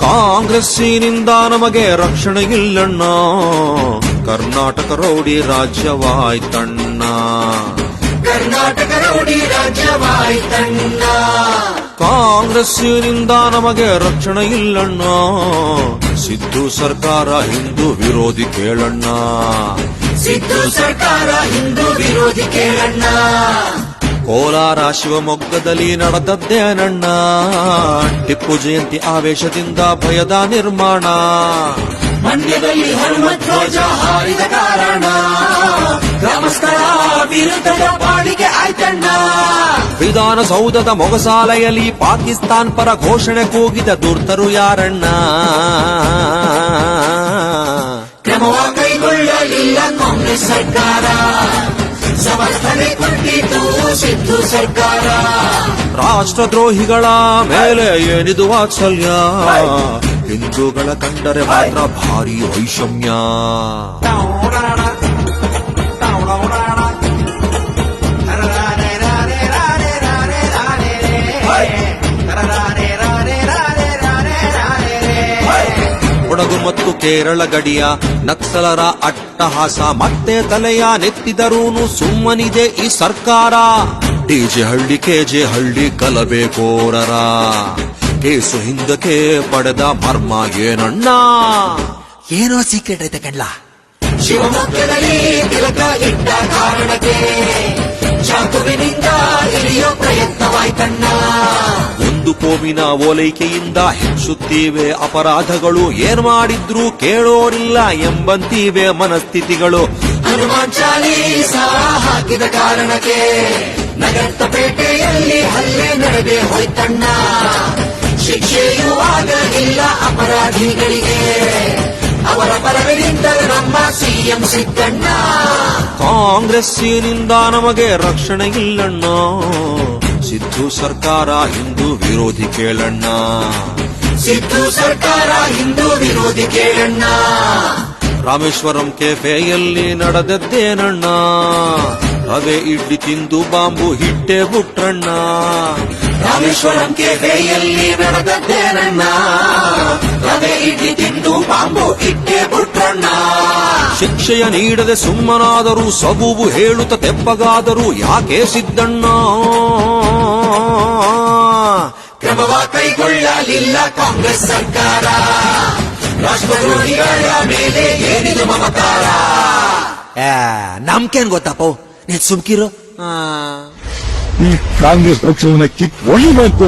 ಕಾಂಗ್ರೆಸ್ಸಿನಿಂದ ನಮಗೆ ರಕ್ಷಣೆ ಇಲ್ಲಣ್ಣ, ಕರ್ನಾಟಕ ರೌಡಿ ರಾಜ್ಯವಾಯ್ತಣ್ಣ. ಕರ್ನಾಟಕ ರೌಡಿ ರಾಜ್ಯವಾಯ್ತಣ್ಣ. ಕಾಂಗ್ರೆಸ್ಸಿನಿಂದ ನಮಗೆ ರಕ್ಷಣೆ ಇಲ್ಲಣ್ಣ, ಸಿದ್ದು ಸರ್ಕಾರ ಹಿಂದೂ ವಿರೋಧಿ ಕೇಳಣ್ಣ. ಸಿದ್ದು ಸರ್ಕಾರ ಹಿಂದೂ ವಿರೋಧಿ ಕೇಳಣ್ಣ. ಕೋಲಾರ ಶಿವಮೊಗ್ಗದಲ್ಲಿ ನಡೆದದ್ದೇನಣ್ಣ, ಟಿಪ್ಪು ಜಯಂತಿ ಆವೇಶದಿಂದ ಭಯದ ನಿರ್ಮಾಣ. ಮಂಡ್ಯದಲ್ಲಿ ಹನುಮಧ್ವಜ ಹಾರಿದ ಕಾರಣ ಗ್ರಾಮಸ್ಥರ ವಿರುದ್ಧದ ಬಾಳಿಗೆ ಆಯ್ತಣ್ಣ. ವಿಧಾನಸೌಧದ ಮೊಗಸಾಲೆಯಲ್ಲಿ ಪಾಕಿಸ್ತಾನ್ ಪರ ಘೋಷಣೆ ಕೂಗಿದ ದುರ್ತರು ಯಾರಣ್ಣ? ಕ್ರಮವ ಕೈಗೊಳ್ಳಲಿಲ್ಲ ಕಾಂಗ್ರೆಸ್ ಸರ್ಕಾರ, ಸಮರ್ಥನೆ ಕೊಟ್ಟಿತು ಸಿದ್ದು ಸರ್ಕಾರ. ರಾಷ್ಟ್ರದ್ರೋಹಿಗಳ ಮೇಲೆ ಏನಿದು ವಾತ್ಸಲ್ಯ, ಹಿಂದೂಗಳ ಕಂಡರೆ ಮಾತ್ರ ಭಾರಿ ವೈಷಮ್ಯ. ಕೊಡಗು ಮತ್ತು ಕೇರಳ ಗಡಿಯ ನಕ್ಸಲರ ಅಟ್ಟಹಾಸ ಮತ್ತೆ ತಲೆಯ ನೆತ್ತಿದರೂನು ಸುಮ್ಮನಿದೆ ಈ ಸರ್ಕಾರ. ಡಿಜೆ ಹಳ್ಳಿ ಕೆಜೆ ಹಳ್ಳಿ ಕಲಬೇಕೋರರ ಕೇಸು ಹಿಂದಕ್ಕೆ ಪಡೆದ ಮರ್ಮ ಏನಣ್ಣ? ಏನೋ ಸೀಕ್ರೆಟ್ ಐತೆ ಕಣ್ಲ. ಶಿವಮೊಗ್ಗದಲ್ಲಿ ತಿಲಕ ಇಟ್ಟ ಕಾರಣಕ್ಕೆ ಚಾಕುವಿನಿಂದ ಹಿಡಿಯೋ ಪ್ರಯತ್ನವಾಯ್ತಣ್ಣ. ಒಂದು ಕೋಮಿನ ಓಲೈಕೆಯಿಂದ ಹೆಚ್ಚುತ್ತೀವೆ ಅಪರಾಧಗಳು, ಏನ್ ಮಾಡಿದ್ರು ಕೇಳೋರಿಲ್ಲ ಎಂಬಂತೀವೆ ಮನಸ್ಥಿತಿಗಳು. ಹನುಮಾನ್ ಚಾಲೀಸ ಹಾಕಿದ ಕಾರಣಕ್ಕೆ ನಗರಪೇಟೆಯಲ್ಲಿ ಹಲ್ಲೆ ನಡೆದೇ ಹೋಯ್ತಣ್ಣ. ಶಿಕ್ಷೆಯೂ ಆಗಲಿಲ್ಲ ಅಪರಾಧಿಗಳಿಗೆ, ಅವರ ಪರವೇ ನಿಂತರು ನಮ್ಮ ಸಿಎಂ ಸಿದ್ದಣ್ಣ. ಕಾಂಗ್ರೆಸ್ಸಿನಿಂದ ನಮಗೆ ರಕ್ಷಣೆ ಇಲ್ಲಣ್ಣ, ಸಿದ್ದು ಸರ್ಕಾರ ಹಿಂದೂ ವಿರೋಧಿ ಕೇಳಣ್ಣ. ಸಿದ್ದು ಸರ್ಕಾರ ಹಿಂದೂ ವಿರೋಧಿ ಕೇಳಣ್ಣ. ರಾಮೇಶ್ವರಂ ಕೆಫೆಯಲ್ಲಿ ನಡೆದದ್ದೇನಣ್ಣ, ರವೆ ಇಡ್ಲಿ ತಿಂದು ಬಾಂಬು ಹಿಟ್ಟೆ ಬಿಟ್ರಣ್ಣ. ರಾಮೇಶ್ವರಂ ಕೆಫೆಯಲ್ಲಿ ನಡೆದದ್ದೇನಣ್ಣ, ರವೆ ಇಡ್ಲಿ ತಿಂದು ಬಾಂಬು ಇಟ್ಟೆ ಬಿಟ್ರಣ್ಣ. ಶಿಕ್ಷೆಯ ನೀಡದೆ ಸುಮ್ಮನಾದರೂ ಸಬೂಬು ಹೇಳುತ್ತ ತೆಪ್ಪಗಾದರೂ ಯಾಕೆ ಸಿದ್ದಣ್ಣ? ಕ್ರಮವ ಕೈಗೊಳ್ಳಲಿಲ್ಲ ಕಾಂಗ್ರೆಸ್ ಸರ್ಕಾರ, ರಾಷ್ಟ್ರದ್ರೋಹಿಗಳ ಮೇಲೆ ಏನಿದು ಮಮಕಾರ. ನಮ್ಗೇನ್ ಗೊತ್ತಪ್ಪ, ನೀನ್ ಸುಮ್ಕಿರು. ಈ ಕಾಂಗ್ರೆಸ್ ಪಕ್ಷವನ್ನ ಕಿತ್ತು ಒಳಿಬೇಕು.